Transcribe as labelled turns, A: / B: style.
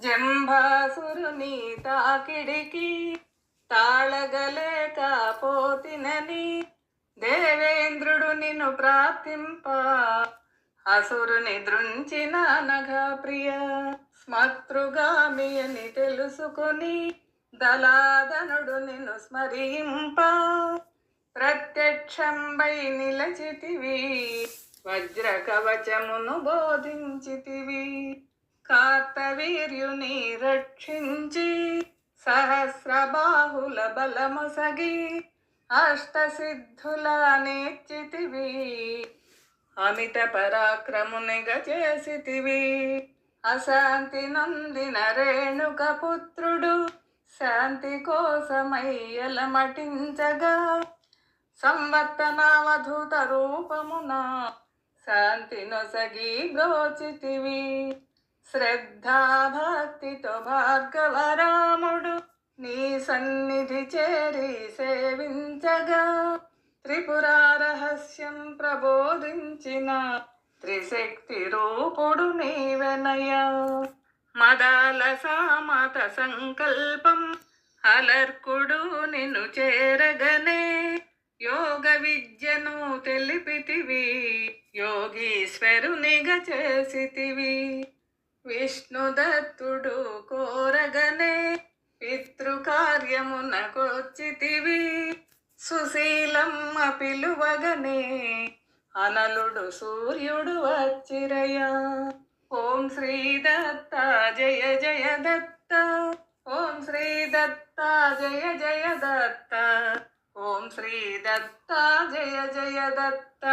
A: జంభాసురుని తాకిడికి తాళగలేకపోతినని దేవేంద్రుడు నిన్ను ప్రార్థింప అసురుని దృంచిన నఘా ప్రియ స్మతృగామియని తెలుసుకొని దళాధనుడు నిన్ను స్మరింప ప్రత్యక్షంబై నిలచితివి వజ్ర కవచమును బోధించితివి కార్తవీర్యుని రక్షించి సహస్రబాహుల బలమొసగి అష్టసిద్ధుల నేర్చితివి అమిత పరాక్రమునిగ చేసితివి అశాంతి నొందిన రేణుక పుత్రుడు శాంతి కోసమయ్యలమటించగా సంవర్తనావధూత రూపమున శాంతి నొసగి బ్రోచితివి శ్రద్ధాభక్తితో భార్గవరాముడు నీ సన్నిధి చేరి సేవించగా త్రిపురా రహస్యం ప్రబోధించిన త్రిశక్తి రూపుడు నీవెనయ మదాల సామత సంకల్పం అలర్కుడు నిన్ను చేరగనే యోగ విద్యను తెలిపితివి యోగీశ్వరునిగ చేసితివి విష్ణుదత్తుడు కోరగనే పితృకార్యమునకొచ్చితివి సుశీలమ్మ పిలువగనే అనలుడు సూర్యుడు వచ్చిరయ ఓం శ్రీ దత్త జయ జయ దత్త ఓం శ్రీ దత్త జయ జయ దత్త ఓం శ్రీ దత్త జయ జయ దత్త